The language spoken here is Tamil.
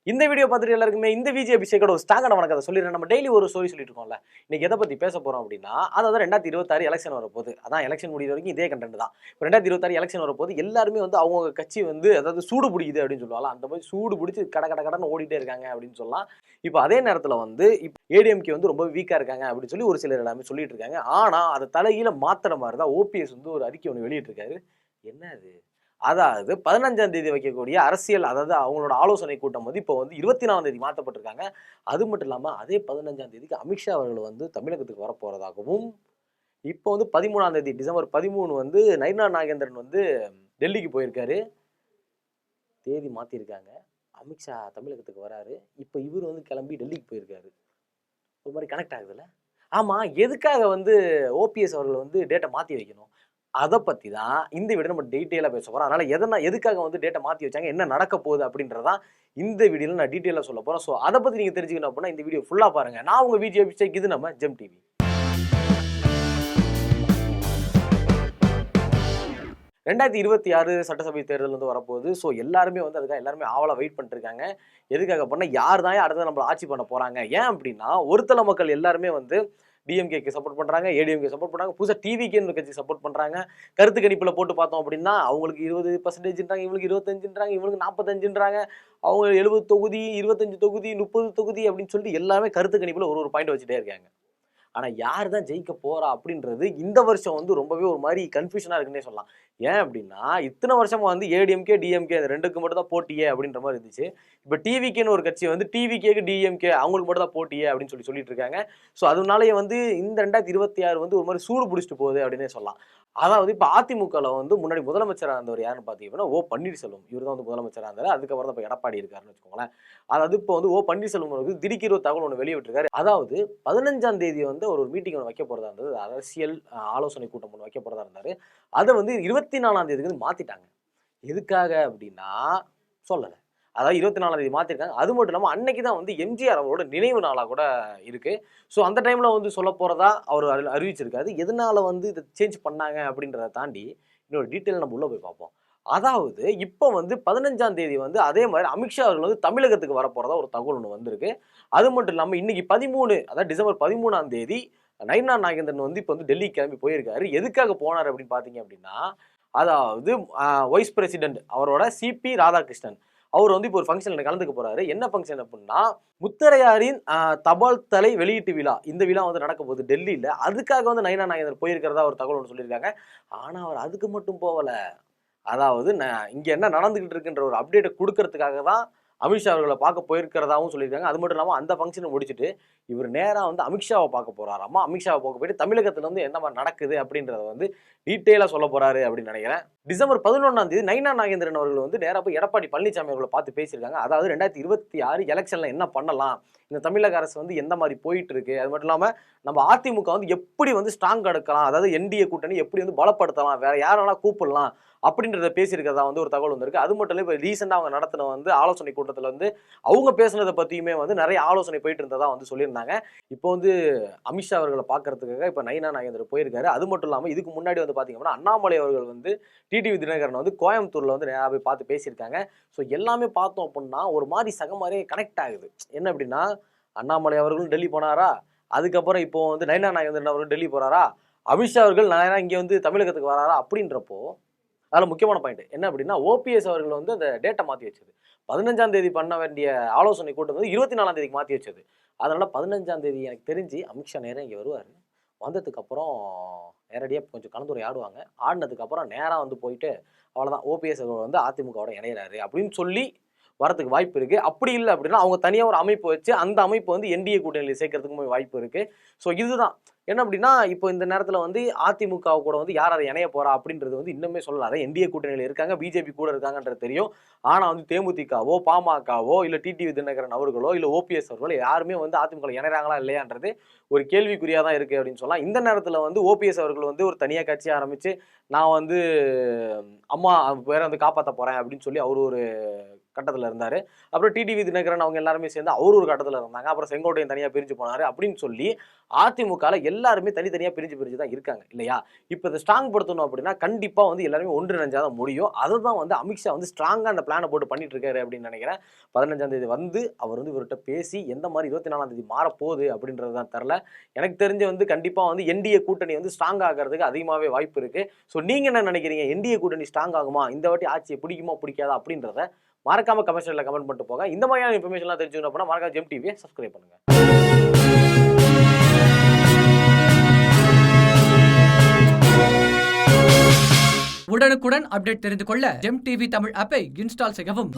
இந்த வீடியோ பார்த்துட்டு எல்லாருக்குமே இந்த விஜய் அபிஷேக்கோட ஒரு ஸ்ட்ராங்கான வணக்கத்தை சொல்லிடுறேன். நம்ம டெய்லி ஒரு ஸ்டோரி சொல்லிட்டு இருக்கோம்ல. இன்னைக்கு எதை பத்தி பேச போறோம் அப்படின்னா, அதாவது 2026 எலெக்ஷன் வரப்போகுது. அதான் எலெக்ஷன் முடியிற வரைக்கும் இதே கண்டென்ட் தான். இப்போ 2026 எலெக்ஷன் வரப்போகுது. எல்லாருமே வந்து அவங்க கட்சி வந்து அதாவது சூடு பிடிக்குது அப்படின்னு சொல்லுவாங்க. அந்த மாதிரி சூடு பிடிச்சு கட கட கடன்னு ஓடிட்டே இருக்காங்க அப்படின்னு சொல்லலாம். இப்போ அதே நேரத்தில் வந்து ஏடிஎம்கே வந்து ரொம்ப வீக்கா இருக்காங்க அப்படின்னு சொல்லி ஒரு சிலர் எல்லாமே சொல்லிட்டு இருக்காங்க. ஆனா அதை தலைகீழ மாத்துற மாதிரி தான் ஓபிஎஸ் வந்து ஒரு அறிக்கை ஒன்று வெளியிட்டிருக்காரு. என்ன அது? அதாவது 15ஆம் தேதி வைக்கக்கூடிய அரசியல் அதாவது அவங்களோட ஆலோசனை கூட்டம் வந்து இப்போ வந்து 24ஆம் தேதி மாற்றப்பட்டிருக்காங்க. அது மட்டும் இல்லாம அதே 15ஆம் தேதிக்கு அமித்ஷா அவர்கள் வந்து தமிழகத்துக்கு வரப்போறதாகவும், இப்போ வந்து 13ஆம் தேதி டிசம்பர் 13 வந்து நயினா நாகேந்திரன் வந்து டெல்லிக்கு போயிருக்காரு. தேதி மாத்திருக்காங்க. அமித்ஷா தமிழகத்துக்கு வராரு. இப்போ இவர் வந்து கிளம்பி டெல்லிக்கு போயிருக்காரு. ஒரு மாதிரி கனெக்ட் ஆகுதுல்ல? ஆமா, எதுக்காக வந்து ஓபிஎஸ் அவர்கள் வந்து டேட்ட மாத்தி வைக்கணும்? அத பத்தி தான் இந்த வீடியோல நம்ம டீட்டெயிலா பேச போறோம். அதனால எதுக்காக வந்து டேட்ட மாத்தி வச்சாங்க? என்ன நடக்க போகுது? அப்படின்றத தான் இந்த வீடியோல நான் டீட்டெயிலா சொல்லப் போறேன். ஸோ அத பத்தி நீங்க தெரிஞ்சுக்கணும் அப்படின்னா இந்த வீடியோ ஃபுல்லா பாருங்க. நான் உங்க விஜய் அபிஷேக். இது நம்ம ஜெம் டிவி. 2026 சட்டசபை தேர்தல் வந்து வரப்போகுது. ஸோ எல்லாருமே வந்து அதுக்காக எல்லாருமே ஆவலா வெயிட் பண்ணிட்டு இருக்காங்க. எதுக்காக அப்படின்னா யார் தான் அடுத்து நம்மள ஆட்சி பண்ண போறாங்க? ஏன் அப்படின்னா ஒருதலை மக்கள் எல்லாருமே வந்து டிஎம்கேக்கு சப்போர்ட் பண்றாங்க, ஏடிஎம்கே சப்போர்ட் பண்றாங்க, புதுசா டிவிகேன்னு ஒரு கட்சி சப்போர்ட் பண்றாங்க. கருத்து கணிப்புல போட்டு பார்த்தோம் அப்படின்னா அவங்களுக்கு 20% இவங்களுக்கு 25 இவங்களுக்கு 45 அவங்க 70 தொகுதி, 25 தொகுதி, 30 தொகுதி அப்படின்னு சொல்லிட்டு எல்லாமே கருத்து கணிப்புல ஒரு பாயிண்ட் வச்சுட்டே இருக்காங்க. ஆனா யார் தான் ஜெயிக்க போறா அப்படின்றது இந்த வருஷம் வந்து ரொம்பவே ஒரு மாதிரி கன்ஃபியூஷனா இருக்குன்னே சொல்லலாம். ஏன் அப்படின்னா இத்தனை வருஷமா வந்து ஏடிஎம்கே டிஎம்கே அந்த ரெண்டுக்கு மட்டும் தான் போட்டியே அப்படின்ற மாதிரி இருந்துச்சு. இப்ப டிவிகேன்னு ஒரு கட்சி வந்து டிவிகேக்கு டிஎம்கே அவங்களுக்கு மட்டும் தான் போட்டியே அப்படின்னு சொல்லிட்டு இருக்காங்க. ஸோ அதனாலேயே வந்து இந்த 2026 வந்து ஒரு மாதிரி சூடு பிடிச்சிட்டு போகுது அப்படின்னே சொல்லலாம். அதாவது இப்ப அதிமுகல வந்து முன்னாடி முதலமைச்சரா இருந்தவர் யாருன்னு பாத்தீங்கன்னா பன்னீர்செல்வம். இவர் தான் வந்து முதலமைச்சரா இருந்தாரு. அதுக்கப்புறம் தான் இப்ப எடப்பாடி இருக்காருன்னு வச்சுக்கோங்களேன். அதாவது இப்போ வந்து பன்னீர்செல்வம் வந்து திடீர்னு ஒரு தகவல் ஒன்று வெளியிட்டிருக்காரு. அதாவது 15ஆம் தேதி வந்து ஒரு மீட்டிங் ஒன்று வைக்க போறதா இருந்தது. அரசியல் ஆலோசனை கூட்டம் ஒன்று வைக்க போறதா இருந்தாரு. அதை வந்து 24ஆம் தேதிக்கு வந்து மாத்திட்டாங்க. எதுக்காக அப்படின்னா சொல்லல. அதாவது 24ஆம் தேதி மாத்திருக்காங்க. அது மட்டும் இல்லாம அன்னைக்கு தான் வந்து எம்ஜிஆர் அவரோட நினைவு நாளா கூட இருக்கு. ஸோ அந்த டைம்ல வந்து சொல்ல போறதா அவர் அறிவிச்சிருக்காரு. எதனால வந்து இதை சேஞ்ச் பண்ணாங்க அப்படின்றத தாண்டி இன்னொரு டீட்டெயில் நம்ம உள்ள போய் பார்ப்போம். அதாவது இப்போ வந்து 15ஆம் தேதி வந்து அதே மாதிரி அமித்ஷா அவர்கள் வந்து தமிழகத்துக்கு வரப்போறதா ஒரு தகவல் ஒன்று வந்திருக்கு. அது மட்டும் இல்லாம இன்னைக்கு 13 அதாவது டிசம்பர் 13ஆம் தேதி நயினா நாகேந்திரன் வந்து இப்போ வந்து டெல்லி கிளம்பி போயிருக்காரு. எதுக்காக போனார் அப்படின்னு பாத்தீங்க அப்படின்னா, அதாவது வைஸ் பிரசிடென்ட் அவரோட சிபி ராதாகிருஷ்ணன் அவர் வந்து இப்போ ஒரு ஃபங்க்ஷன்ல கலந்துக்க போறாரு. என்ன ஃபங்க்ஷன் அப்படின்னா முத்தரையாரின் தபால் தலை வெளியீட்டு விழா. இந்த விழா வந்து நடக்க போகுது டெல்லியில. அதுக்காக வந்து நயினா நாகேந்திரன் போயிருக்கிறதா ஒரு தகவல் ஒன்று சொல்லியிருக்காங்க. ஆனா அவர் அதுக்கு மட்டும் போகல. அதாவது இங்க என்ன நடந்துகிட்டு இருக்குன்ற ஒரு அப்டேட்டை குடுக்கறதுக்காக தான் அமித்ஷா அவர்களை பார்க்க போயிருக்கிறதாவும் சொல்லியிருக்காங்க. அது மட்டும் இல்லாம அந்த ஃபங்க்ஷனை முடிச்சுட்டு இவர் நேரா வந்து அமித்ஷாவை பார்க்க போறாராமா. அமித்ஷாவை பார்க்க போயிட்டு தமிழகத்துல வந்து என்ன மாதிரி நடக்குது அப்படின்றத வந்து டீட்டெயிலா சொல்ல போறாரு அப்படின்னு நினைக்கிறேன். டிசம்பர் 11ஆம் தேதி நயினா நாகேந்திரன் அவர்கள் வந்து நேரா போய் எடப்பாடி பழனிசாமி அவர்களை பார்த்து பேசியிருக்காங்க. அதாவது 2026 எலெக்ஷன்ல என்ன பண்ணலாம், இந்த தமிழக அரசு வந்து எந்த மாதிரி போயிட்டு இருக்கு, அது மட்டும் இல்லாம நம்ம அதிமுக வந்து எப்படி வந்து ஸ்ட்ராங் எடுக்கலாம், அதாவது என்டிஏ கூட்டணி எப்படி வந்து பலப்படுத்தலாம், வேற யாரெல்லாம் கூப்பிடலாம் அப்படின்றத பேசியிருக்கிறதா வந்து ஒரு தகவல் வந்திருக்கு. அது மட்டும் இல்லை இப்போ ரீசெண்டாக அவங்க நடத்தின வந்து ஆலோசனை கூட்டத்தில் வந்து அவங்க பேசுனதை பற்றியுமே வந்து நிறைய ஆலோசனை போயிட்டு இருந்ததா வந்து சொல்லியிருந்தாங்க. இப்போ வந்து அமித்ஷா அவர்களை பார்க்கறதுக்காக இப்போ நயினா நாகேந்திரன் போயிருக்காரு. அது மட்டும் இல்லாமல் இதுக்கு முன்னாடி வந்து பார்த்தீங்கன்னா அண்ணாமலை அவர்கள் வந்து டிடிவி தினகரன் வந்து கோயம்புத்தூர்ல வந்து நேராக போய் பார்த்து பேசியிருக்காங்க. ஸோ எல்லாமே பார்த்தோம் அப்படின்னா ஒரு மாதிரி சக மாதிரியே கனெக்ட் ஆகுது. என்ன அப்படின்னா அண்ணாமலை அவர்களும் டெல்லி போனாரா, அதுக்கப்புறம் இப்போ வந்து நயினா நாகேந்திரன் அவர்கள் டெல்லி போறாரா, அமித்ஷா அவர்கள் நேரா இங்கே வந்து தமிழகத்துக்கு வராரா அப்படின்றப்போ அதில் முக்கியமான பாயிண்ட் என்ன அப்படின்னா ஓபிஎஸ் அவர்கள் வந்து அந்த டேட்டை மாற்றி வச்சது 15ஆம் தேதி பண்ண வேண்டிய ஆலோசனை கூட்டம் வந்து 24ஆம் தேதிக்கு மாற்றி வச்சது. அதனால 15ஆம் தேதி எனக்கு தெரிஞ்சு அமித்ஷா நேரம் இங்கே வருவார். வந்ததுக்கு அப்புறம் நேரடியாக கொஞ்சம் கலந்துரையாடுவாங்க. ஆடினதுக்கு அப்புறம் நேராக வந்து போயிட்டு அவ்வளோதான் ஓபிஎஸ் அவர்கள் வந்து அதிமுகவோட இணையிறாரு அப்படின்னு சொல்லி வரதுக்கு வாய்ப்பு இருக்கு. அப்படி இல்லை அப்படின்னா அவங்க தனியாக ஒரு அமைப்பு வச்சு அந்த அமைப்பு வந்து என்டிஏ கூட்டணியில் சேர்க்கறதுக்கும் வாய்ப்பு இருக்கு. ஸோ இதுதான் என்ன அப்படின்னா இப்போ இந்த நேரத்தில் வந்து அதிமுக கூட வந்து யார் அதை இணைய போறா அப்படின்றது வந்து இன்னுமே சொல்லல. அதை என்டிஏ கூட்டணியில் இருக்காங்க, பிஜேபி கூட இருக்காங்கன்றது தெரியும். ஆனால் வந்து தேமுதிகவோ பாமகவோ இல்லை டிடிவி தினகரன் அவர்களோ இல்லை ஓபிஎஸ் அவர்களோ யாருமே வந்து அதிமுக இணைறாங்களா இல்லையான்றது ஒரு கேள்விக்குறியா தான் இருக்கு அப்படின்னு சொல்லலாம். இந்த நேரத்தில் வந்து ஓபிஎஸ் அவர்கள் வந்து ஒரு தனியாக கட்சி ஆரம்பிச்சு நான் வந்து அம்மா பேரை வந்து காப்பாற்ற போறேன் அப்படின்னு சொல்லி அவர் ஒரு கட்டத்தில் இருந்தார். அப்புறம் டிடிவி தினகரன் அவங்க எல்லாருமே சேர்ந்து அவர் ஒரு கட்டத்தில் இருந்தாங்க. அப்புறம் செங்கோட்டையன் தனியாக பிரிஞ்சு போனார் அப்படின்னு சொல்லி அதிமுகவில் எல்லாருமே தனித்தனியாக பிரிஞ்சு தான் இருக்காங்க இல்லையா? இப்போ இதை ஸ்ட்ராங் படுத்தணும் அப்படின்னா கண்டிப்பாக வந்து எல்லாருமே ஒன்றிணைஞ்சாதான் முடியும். அதை தான் வந்து அமித்ஷா வந்து ஸ்ட்ராங்காக அந்த பிளானை போட்டு பண்ணிட்டு இருக்காரு அப்படின்னு நினைக்கிறேன். 15ஆம் தேதி வந்து அவர் வந்து இவர்கிட்ட பேசி எந்த மாதிரி 24ஆம் தேதி மாறப்போகுது அப்படின்றது தான் தெரில. எனக்கு தெரிஞ்சு வந்து கண்டிப்பாக வந்து என்டிஏ கூட்டணி வந்து ஸ்ட்ராங் ஆகிறதுக்கு அதிகமாகவே வாய்ப்பு இருக்கு. ஸோ நீங்க என்ன நினைக்கிறீங்க? என்டிஏ கூட்டணி ஸ்ட்ராங் ஆகுமா? இந்த வாட்டி ஆட்சியை பிடிக்குமா பிடிக்காதா அப்படின்றத மறக்காம கமெண்ட்ல கமெண்ட் பண்ணிட்டு போங்க. இந்த மாதிரியான இன்ஃபர்மேஷன்லாம் தெரிஞ்சுக்கணும் அப்படின்னா மறக்காம ஜெம் டிவியை சப்ஸ்கிரைப் பண்ணுங்க. உடனுக்குடன் அப்டேட் தெரிந்து கொள்ள ஜெம் டிவி தமிழ் ஆப்பை இன்ஸ்டால் செய்யவும்.